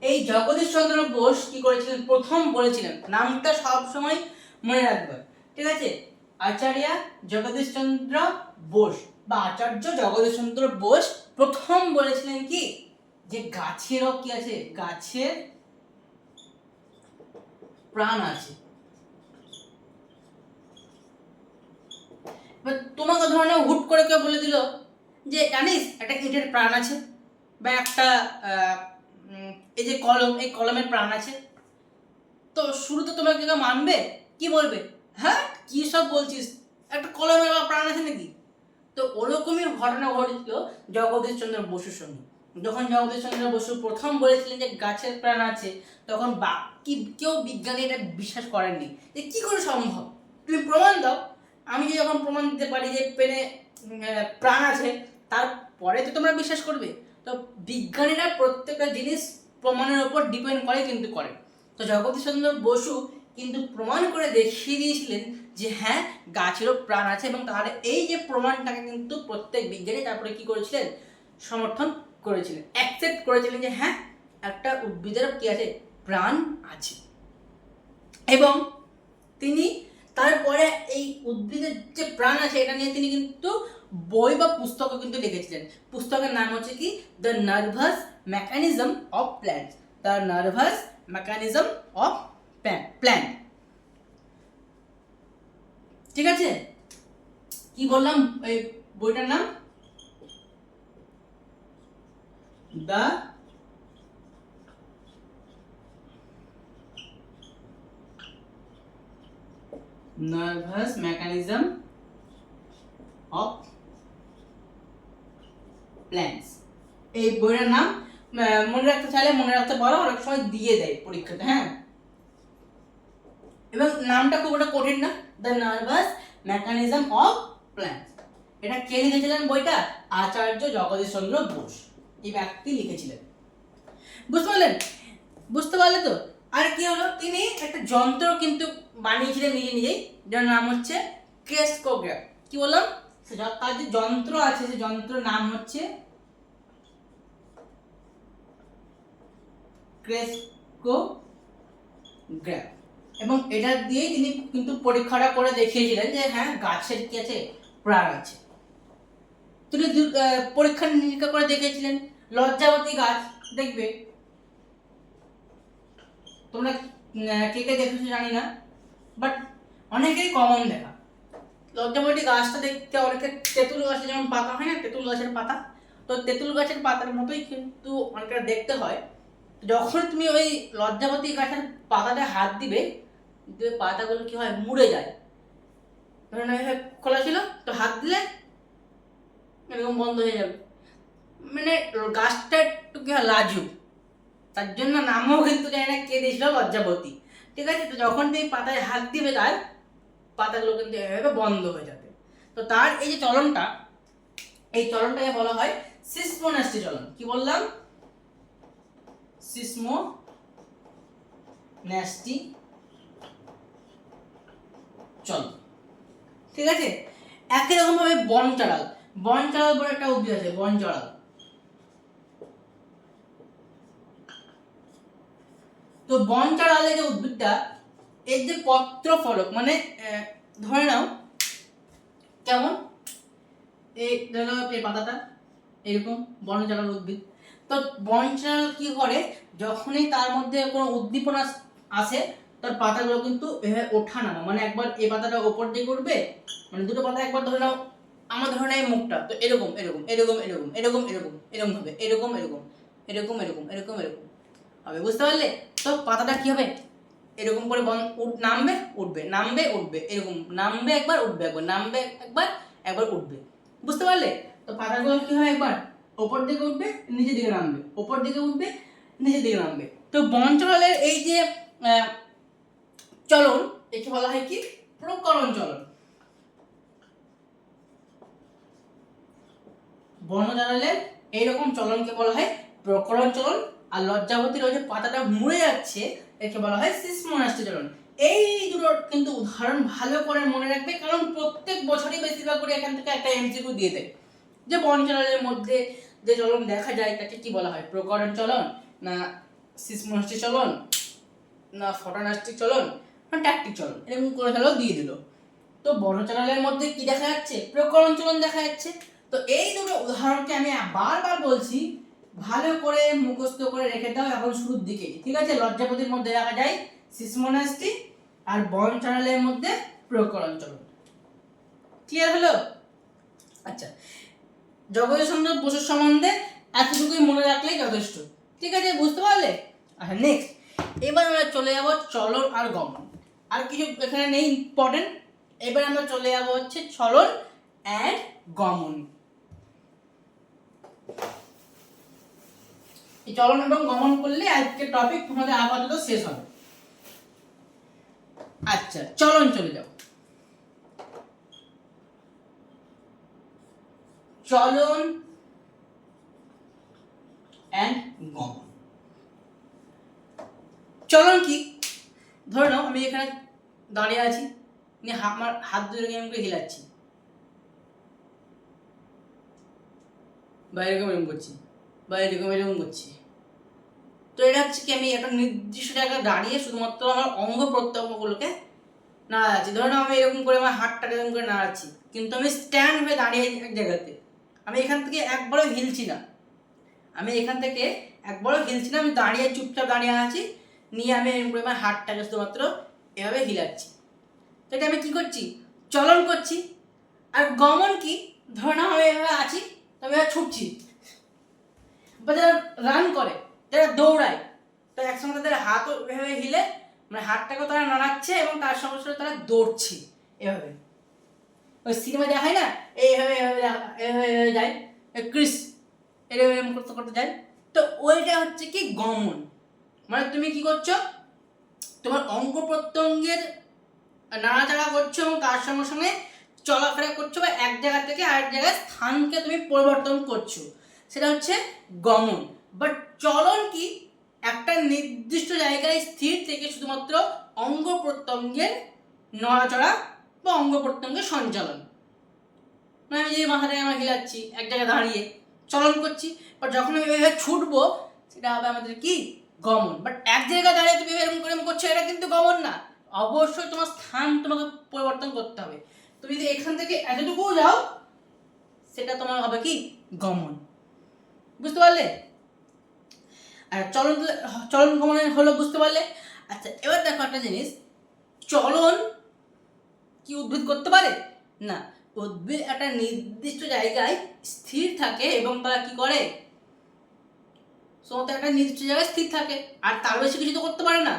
এই জগদীশ চন্দ্র বোস কি করেছিলেন? প্রথম বলেছিলেন, নামটা সব সময় মনে রাখবে, ঠিক আছে। আচার্য জগদীশ চন্দ্র বোস বা আচার্য জগদীশ চন্দ্র বোস প্রথম বলেছিলেন কি, যে গাছেরও কি আছে? গাছের প্রাণ আছে। তোমাকে ধরনের হুট করে কেউ বলে দিল যে জানিস একটা ইটের প্রাণ আছে, বা একটা এই যে কলম, এই কলমের প্রাণ আছে, তো শুরুতে তোমাকে কেউ মানবে? কি বলবে? হ্যাঁ, কি সব বলছিস, একটা কলমের প্রাণ আছে নাকি? তো ওরকমই ঘটনা ঘটেছিল জগদীশ চন্দ্র বসুর সঙ্গে। যখন জগদীশ চন্দ্র বসু প্রথম বলেছিলেন যে গাছের প্রাণ আছে, তখন বাকি কেউ বিজ্ঞানী এটা বিশ্বাস করেননি, যে কি করে সম্ভব, তুমি প্রমাণ দাও। আমি যে যখন প্রমাণ দিতে পারি যে পেনে প্রাণ আছে, তারপরে তো তোমরা বিশ্বাস করবে। তো বিজ্ঞানীরা প্রত্যেকটা জিনিস প্রমাণের উপর ডিপেন্ড করে, কিন্তু করে। তো জগদীশ চন্দ্র বসু কিন্তু প্রমাণ করে দেখিয়ে দিয়েছিলেন যে হ্যাঁ, গাছেরও প্রাণ আছে, এবং তাহলে এই যে প্রমাণটাকে কিন্তু প্রত্যেক বিজ্ঞানী তারপরে কি করেছিলেন? সমর্থন করেছিলেন, অ্যাকসেপ্ট করেছিলেন যে হ্যাঁ, একটা উদ্ভিদের কি আছে? প্রাণ আছে। এবং তিনি তারপরে এই উদ্ভিদের যে প্রাণ আছে এটা নিয়ে তিনি কিন্তু বই বা পুস্তকও কিন্তু লিখেছিলেন। পুস্তকের নাম হচ্ছে কি, the nervous mechanism of plant. The nervous mechanism of plant, ঠিক আছে। কি বললাম এই বইটার নাম? The nervous mechanism of plants. এই বইটার নাম মনে রাখতে চাইলে মনে রাখতে পারো, অনেক সময় দিয়ে দেয় পরীক্ষাতে। হ্যাঁ, এবং নামটা খুব একটা কঠিন না, the nervous mechanism of plants. এটা কে লিখেছিলেন বইটা? আচার্য জগদীশ চন্দ্র বোস এই ব্যক্তি লিখেছিলেন। বুঝতে পারলেন? বুঝতে পারলে তো? আর কি হলো, তিনি একটা যন্ত্র কিন্তু বানিয়েছিলেন নিজে নিজেই, যার নাম হচ্ছে ক্রেস্কোগ্রাফ। কি বললাম? তার যে যন্ত্র আছে, সে যন্ত্রের নাম হচ্ছে ক্রেস্কোগ্রাফ। এবং এটা দিয়েই তিনি কিন্তু পরীক্ষাটা করে দেখিয়েছিলেন যে হ্যাঁ, গাছের কি আছে, প্রাণ আছে। তিনি পরীক্ষা নিরীক্ষা করে দেখিয়েছিলেন। লজ্জাবতী গাছ দেখবে তোমরা, কে কে দেখেছো জানি না, বাট অনেকেই কমন দেখা। লজ্জাবতী গাছটা দেখতে অনেকে তেঁতুল গাছের যেমন পাতা হয় না, তেঁতুল গাছের পাতা, তো তেঁতুল গাছের পাতার মতোই কিন্তু অনেকটা দেখতে হয়। যখন তুমি ওই লজ্জাবতী গাছের পাতাটা হাত দিবে, পাতাগুলো কি হয়, মুড়ে যায়। ধরেন খোলা ছিল, তো হাত দিলে এরকম বন্ধ হয়ে যাবে। মানে গাছটা একটু কি হয়, লাজুক, তার জন্য নামও কিন্তু জানি না কে দিয়েছিল, লজ্জাবতী। ঠিক আছে, তো যখন তুমি পাতায় হাত দিবে তার পাতাগুলো কিন্তু এভাবে বন্ধ হয়ে যাবে। তো তার এই যে চলনটা, এই চলনটাকে বলা হয় সিসমোনাস্টি চলন। কি বললাম? সিসমোনাস্টি চলন। ঠিক আছে, একই রকম ভাবে বনচাঁড়াল, বনচাঁড়াল বলে একটা উদ্ভিদ আছে, বনচাঁড়াল। তো বনচাঁড়ালের যে উদ্ভিদটা, এর যে পত্র ফলক, মানে ধরে নাও কেমন, এই ধরে নাও এই পাতাটা এরকম বনচাঁড়াল উদ্ভিদ। তো বনচাঁড়াল কি করে, যখনই তার মধ্যে কোনো উদ্দীপনা আসে, তার পাতাগুলো কিন্তু এভাবে ওঠা নামা, মানে একবার এই পাতাটা ওপর দিকে উঠবে, মানে দুটো পাতা একবার ধরে নাও, আমার ধরে নাও এই মুখটা, তো এরকম এরকম এরকম এরকম এরকম এরকম এরকম হবে, এরকম এরকম এরকম এরকম এরকম এরকম হবে। বুঝতে পারলে? তো পাতাটা কি হবে, এরকম করে নামবে উঠবে, নামবে উঠবে, এরকম নামবে একবার উঠবে একবার, নামবে একবার একবার উঠবে। বুঝতে পারলে? তো পাতাগুলো কি হয়, একবার ওপর দিকে উঠবে, নিচের দিকে নামবে, ওপর দিকে উঠবে, নিচের দিকে নামবে। তো বনচাঁড়ালের এই যে চলন, একে বলা হয় কি, প্রকরণ চলন। বনচাঁড়ালের এইরকম চলনকে বলা হয় প্রকরণ চলন। আর লজ্জাবতীর ওই যে পাতাটা মুড়ে যাচ্ছে, একে বলা হয় সিসমোনাস্টি চলন। এই দুটোর কিন্তু উদাহরণ ভালো করে মনে রাখবে, কারণ প্রত্যেক বছরই বেশিরভাগ করে এখান থেকে একটা এমসিকিউ দিয়ে দেয় যে বনচাঁড়ালের মধ্যে যে চলন দেখা যায় তাকে কি বলা হয়, প্রকরণ চলন, না সিসমোনাস্টি চলন, না ফটোনাস্টি চলন, না ট্যাকটিক চলন, এরকম করে হলো দিয়ে দিল। তো বনচাঁড়ালের মধ্যে কি দেখা যাচ্ছে, প্রকরণ চলন দেখা যাচ্ছে। তো এই দুটো উদাহরণকে আমি বারবার বলছি, ভালো করে মুখস্থ করে রেখে দাও এখন শুরুর দিকে। ঠিক আছে, লজ্জাপতির মধ্যে দেখা যায় সিসমোনাস্টি, আর বনচাঁড়ালের মধ্যে প্রকরণ চলন। ক্লিয়ার হলো? আচ্ছা, জগদীশ চন্দ্র বসুর সম্বন্ধে এতটুকুই মনে রাখলেই যথেষ্ট। ঠিক আছে, বুঝতে পারলে? আচ্ছা, নেক্সট এবার আমরা চলে যাব চলন আর গমন। আর কিছু এখানে নেই ইম্পর্টেন্ট। এবার আমরা চলে যাব হচ্ছে চলন অ্যান্ড গমন। এই চলন এবং গমন করলে আজকের টপিক তোমাদের আপাতত শেষ হবে। আচ্ছা, চলন চলে যাও। চলন অ্যান্ড গমন। চলন কি, ধরে নাও আমি এখানে দাঁড়িয়ে আছি, আমার হাত দুটো এরকম করে হিলাচ্ছি, বা এরকম এরকম করছি, বা এরকম এরকম করছি। তো এটা হচ্ছে কি, আমি একটা নির্দিষ্ট জায়গায় দাঁড়িয়ে শুধুমাত্র আমার অঙ্গ প্রত্যঙ্গগুলোকে নাড়াচ্ছি। ধরে নাও আমি এরকম করে আমার হাতটাকে এরকম করে নাড়াচ্ছি, কিন্তু আমি স্ট্যান্ড হয়ে দাঁড়িয়ে এক জায়গাতে, আমি এখান থেকে একবারও হিলছি না, আমি এখান থেকে একবারও হিলছি না, আমি দাঁড়িয়ে চুপচাপ দাঁড়িয়ে আছি, নিয়ে আমি এরকম করে আমার হাতটাকে শুধুমাত্র এভাবে হিলাচ্ছি। তো এটা আমি কি করছি, চলন করছি। আর গমন কি, ধরে নাও আমি এভাবে আছি, আমি এভাবে ছুটছি, বা যারা রান করে, যারা দৌড়ায়, তো একসঙ্গে তাদের হাতও এভাবে হিলে, মানে হাতটাকেও তারা নাড়াচ্ছে এবং তার সঙ্গে সঙ্গে তারা দৌড়ছে এভাবে। ওই সিনেমা দেখায় না, এইভাবে এভাবে এভাবে যায়, ক্রিস এরকম করতে করতে যায়। তো ওইটা হচ্ছে কি গমন, মানে তুমি কি করছো, তোমার অঙ্গ প্রত্যঙ্গের নাড়াচাড়া করছো এবং তার সঙ্গে সঙ্গে চলাফেরা করছো বা এক জায়গা থেকে আরেক জায়গায় স্থানকে তুমি পরিবর্তন করছো, সেটা হচ্ছে গমন। বাট চলন কি? একটা নির্দিষ্ট জায়গায় স্থির থেকে শুধুমাত্র অঙ্গ প্রত্যঙ্গের নড়াচড়া বা অঙ্গ প্রত্যঙ্গের সঞ্চালন। মানে আমি যে মাথাটাকে আমরা হিলাচ্ছি এক জায়গায় দাঁড়িয়ে চলন করছি, বাট যখন আমি এভাবে ছুটবো সেটা হবে আমাদের কি? গমন। বাট এক জায়গায় দাঁড়িয়ে তুমি এরকম করে করছো, এটা কিন্তু গমন না। অবশ্যই তোমার স্থান তোমাকে পরিবর্তন করতে হবে। তুমি যদি এখান থেকে এতটুকু যাও সেটা তোমার হবে কি? গমন। বুঝতে পারলে? আর চলন চলন গমনের হলো, বুঝতে পারলে? আচ্ছা, এবার দেখো একটা জিনিস, চলন কি উদ্ভিদ করতে পারে? না, উদ্ভিদ একটা নির্দিষ্ট জায়গায় স্থির থাকে এবং তারা কি করে? একটা নির্দিষ্ট জায়গায় স্থির থাকে, আর তার বেশি কিছু তো করতে পারে না।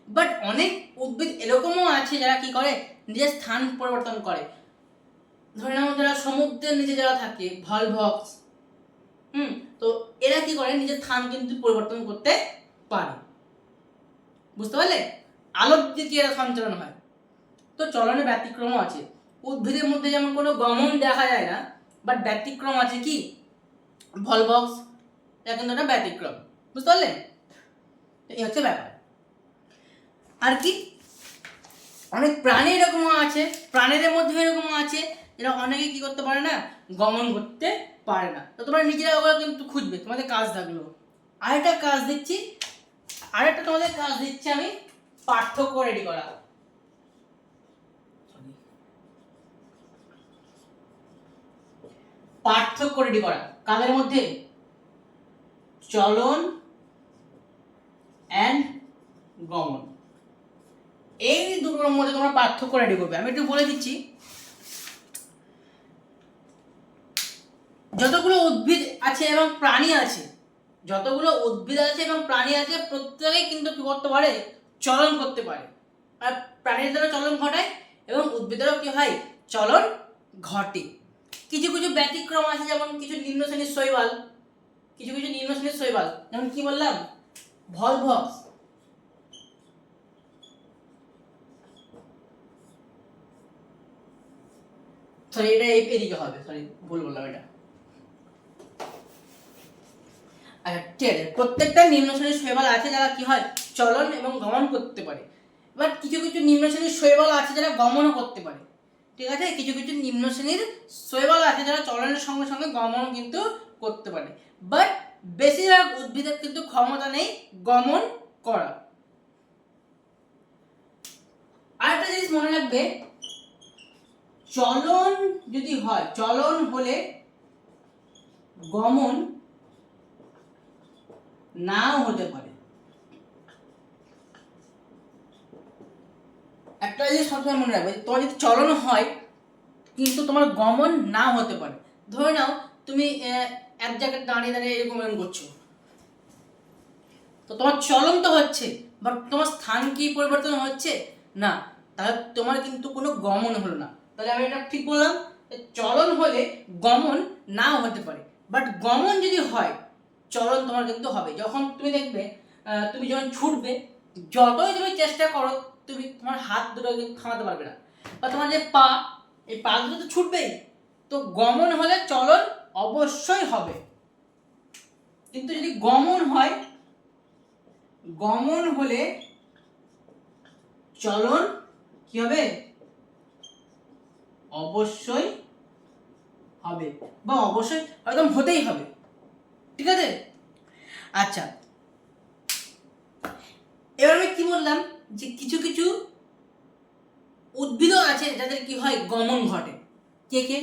বাট অনেক উদ্ভিদ এরকমও আছে যারা কি করে? নিজের স্থান পরিবর্তন করে। ধরে নাও যারা সমুদ্রের নিচে যারা থাকে, ভলভক্স, তো এরা কি করে? নিজের স্থান কিন্তু পরিবর্তন করতে পারে। বুঝতে পারলে? আলোর দিকে এরা সঞ্চালন হয়। তো চলনের ব্যতিক্রমও আছে। উদ্ভিদের মধ্যে যেমন কোনো গমন দেখা যায় না, বাট ব্যতিক্রম আছে কি? ভলভক্স, এটা কিন্তু একটা ব্যতিক্রম। বুঝতে পারলে? এই হচ্ছে ব্যাপার। আর কি অনেক প্রাণী এরকমও আছে, প্রাণীদের মধ্যে এরকমও আছে এরা অনেকে কি করতে পারে না? গমন করতে পারে না। তো তোমরা নিজেরা ওগুলো কিন্তু খুঁজবে, তোমাদের কাজ থাকলো। আরেকটা কাজ দিচ্ছি, তোমাদের কাজ দিচ্ছি আমি, পার্থক্য রেডি করা। পার্থক্য রেডি করা কাদের মধ্যে? চলন অ্যান্ড গমন, এই দুটোর মধ্যে তোমরা পার্থক্য রেডি করবে। আমি একটু বলে দিচ্ছি, যতগুলো উদ্ভিদ আছে এবং প্রাণী আছে, প্রত্যেকেই কিন্তু কি করতে পারে? চলন করতে পারে। আর প্রাণীর দ্বারা চলন ঘটায় এবং উদ্ভিদেরও কি হয়? চলন ঘটে। কিছু কিছু ব্যতিক্রম আছে, যেমন কিছু নিম্ন শ্রেণীর শৈবাল, যেমন কি বললাম? ভলভক্স, সরি এটা এদিকে হবে, সরি ভুল বললাম এটা। ঠিক আছে, প্রত্যেকটা নিম্ন শ্রেণীর শৈবাল আছে যারা কি হয়? চলন এবং গমন করতে পারে। এবার কিছু কিছু নিম্ন শ্রেণীর শৈবাল আছে যারা গমনও করতে পারে। ঠিক আছে, কিছু কিছু নিম্ন শ্রেণীর শৈবাল আছে যারা চলনের সঙ্গে সঙ্গে গমন কিন্তু করতে পারে। বাট বেশিরভাগ উদ্ভিদের কিন্তু ক্ষমতা নেই গমন করা। আরেকটা জিনিস মনে রাখবে, চলন যদি হয়, চলন হলে গমন নাও হতে পারে। একটা জিনিস সবসময় মনে রাখবে, তোমার যদি চলন হয় কিন্তু তোমার গমন না হতে পারে। ধরে নাও তুমি এক জায়গায় দাঁড়িয়ে দাঁড়িয়ে এরকম করছো, তো তোমার চলন তো হচ্ছে, বাট তোমার স্থান কি পরিবর্তন হচ্ছে না, তাহলে তোমার কিন্তু কোনো গমন হলো না। তাহলে আমি এটা ঠিক বললাম, চলন হলে গমন নাও হতে পারে, বাট গমন যদি হয় চলন তোমার কিন্তু হবে। যখন তুমি দেখবে তুমি যখন ছুটবে, যতই তুমি চেষ্টা করো তুমি তোমার হাত দুটো কিন্তু থামাতে পারবে না, বা তোমার যে পা, এই পা দুটো তো ছুটবেই। তো গমন হলে চলন অবশ্যই হবে, কিন্তু যদি গমন হয়, গমন হলে চলন কি হবে? অবশ্যই হবে, বা অবশ্যই একদম হতেই হবে। ঠিক আছে? আচ্ছা, এবার আমি কি বললাম যে কিছু কিছু উদ্ভিদও আছে যাদের কি হয়? গমন ঘটে। কে কে?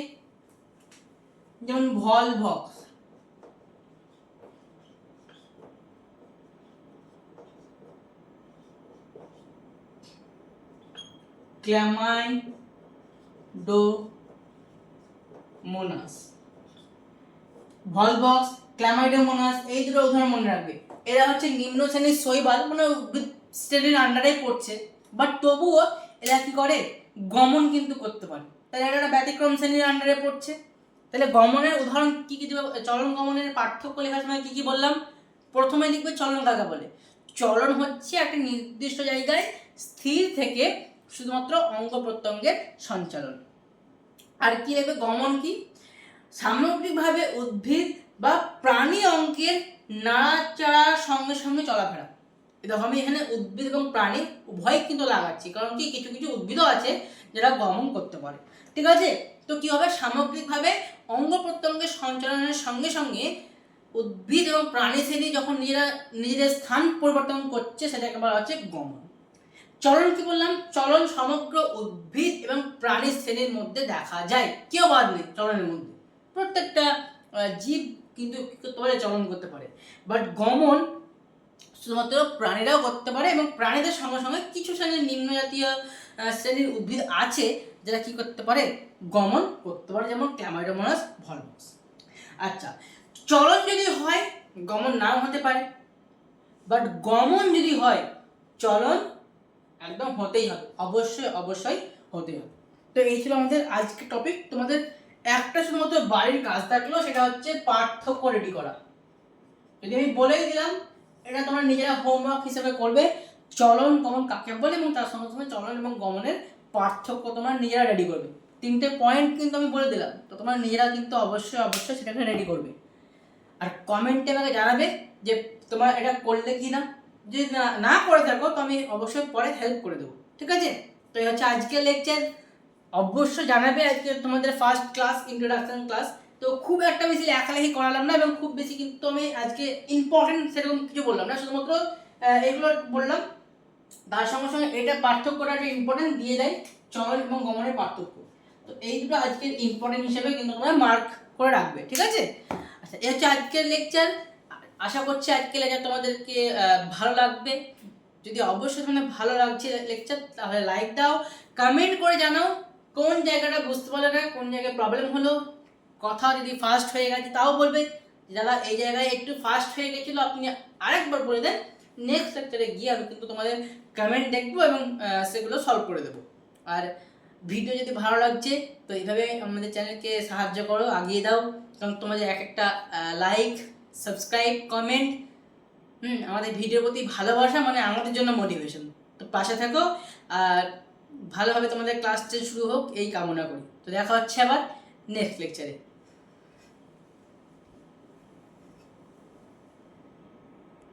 যেমন ভলভক্স, ক্ল্যামাইডোমোনাস, ভলভক্স, ক্ল্যামাইডোমোনাস, এই দুটো উদাহরণ মনে রাখবে। এরা হচ্ছে নিম্ন শ্রেণীর শৈবাল, মানে উদ্ভিদ শ্রেণীর আন্ডারে পড়ছে, বাট তবুও এরা কি করে? গমন কিন্তু করতে পারে। তাহলে এটা একটা ব্যতিক্রম শ্রেণীর আন্ডারে পড়ছে। তাহলে গমনের উদাহরণ কি কি দেবে? চলন গমনের পার্থক্য লেখার সময় কি কি বললাম? প্রথমে লিখবে চলন কাকে বলে। চলন হচ্ছে একটা নির্দিষ্ট জায়গায় স্থির থেকে শুধুমাত্র অঙ্গ প্রত্যঙ্গের সঞ্চালন। আর কি লাগবে? গমন কি? সামগ্রিকভাবে উদ্ভিদ বা প্রাণী অঙ্গের নাড়াচাড়ার সঙ্গে সঙ্গে চলাফেরা। দেখো আমি এখানে উদ্ভিদ এবং প্রাণী উভয় কিন্তু লাগাচ্ছি, কারণ কি কিছু কিছু উদ্ভিদও আছে যারা গমন করতে পারে, ঠিক আছে? তো কি হবে? সামগ্রিকভাবে অঙ্গ প্রত্যঙ্গের সঞ্চালনের সঙ্গে সঙ্গে উদ্ভিদ এবং প্রাণী শ্রেণী যখন নিজেদের স্থান পরিবর্তন করছে সেটাকে বলা হচ্ছে গমন। চলন কি বললাম? চলন সমগ্র উদ্ভিদ এবং প্রাণী শ্রেণীর মধ্যে দেখা যায়, কেউ বাদ নেই চলনের মধ্যে। প্রত্যেকটা জীব কিন্তু কি করতে পারে? চলন করতে পারে। বাট গমন শুধুমাত্র প্রাণীরাও করতে পারে, এবং প্রাণীদের সঙ্গে সঙ্গে কিছু শ্রেণীর নিম্ন জাতীয় শ্রেণীর উদ্ভিদ আছে যারা কি করতে পারে? গমন করতে পারে, যেমন ক্ল্যামাইডোমোনাস ভলভাস। আচ্ছা, চলন যদি হয় গমন নাও হতে পারে, বাট গমন যদি হয় চলন একদম হতেই হবে, অবশ্যই অবশ্যই হতেই হবে। তো এই ছিল আমাদের আজকে টপিক। তোমাদের একটা শুধুমাত্র বাড়ির কাজ থাকলো, সেটা হচ্ছে পার্থক্য রেডি করা। যদি আমি বলেই দিলাম, এটা তোমরা নিজেরা হোমওয়ার্ক হিসেবে করবে, চলন গমন কাকে বলে এবং তার সঙ্গে সঙ্গে চলন এবং গমনের পার্থক্য তোমরা নিজেরা রেডি করবে। 3টে পয়েন্ট কিন্তু আমি বলে দিলাম, তো তোমরা নিজেরা কিন্তু অবশ্যই অবশ্যই সেটাকে রেডি করবে। আর কমেন্টে আমাকে জানাবে যে তোমরা এটা করলে কি না। যদি না করে থাকো তো আমি অবশ্যই পরে হেল্প করে দেবো, ঠিক আছে? তো এই হচ্ছে আজকের লেকচার। অবশ্যই জানাবে, আজকে তোমাদের ফার্স্ট ক্লাস, ইন্ট্রোডাকশন ক্লাস, তো খুব একটা বেশি লেখালেখি করালাম না, এবং খুব বেশি কিন্তু আমি আজকে ইম্পর্টেন্ট সেরকম কিছু বললাম না, শুধুমাত্র এগুলো বললাম। তার সঙ্গে সঙ্গে এটা পার্থক্যটা একটা ইম্পর্টেন্ট দিয়ে দেয়, চলন এবং গমনের পার্থক্য। তো এই দুটো আজকের ইম্পর্টেন্ট হিসেবে কিন্তু তোমরা মার্ক করে রাখবে, ঠিক আছে? আচ্ছা, এই হচ্ছে আজকের লেকচার। আশা করছি আজকের লেকচার তোমাদেরকে ভালো লাগবে। যদি অবশ্যই তোমাদের ভালো লাগছে লেকচার, তাহলে লাইক দাও, কমেন্ট করে জানাও কোন জায়গাটা বুঝতে পারলে না, কোন জায়গায় প্রবলেম হলো। কথা যদি ফাস্ট হয়ে গেছে তাও বলবে, যারা এই জায়গায় একটু ফাস্ট হয়ে গেছিলো আপনি আরেকবার বলে দেন। নেক্সট লেকচারে গিয়ে আমি কিন্তু তোমাদের কমেন্ট দেখবো এবং সেগুলো সলভ করে দেবো। আর ভিডিও যদি ভালো লাগছে তো এইভাবে আমাদের চ্যানেলকে সাহায্য করো, আগিয়ে দাও, কারণ তোমাদের এক একটা লাইক, সাবস্ক্রাইব, কমেন্ট আমাদের ভিডিওর প্রতি ভালোবাসা, মানে আমাদের জন্য মোটিভেশন। তো পাশে থাকো, আর ভালোভাবে তোমাদের ক্লাসটা শুরু হোক এই কামনা করি। তো দেখা হচ্ছে আবার নেক্সট লেকচারে।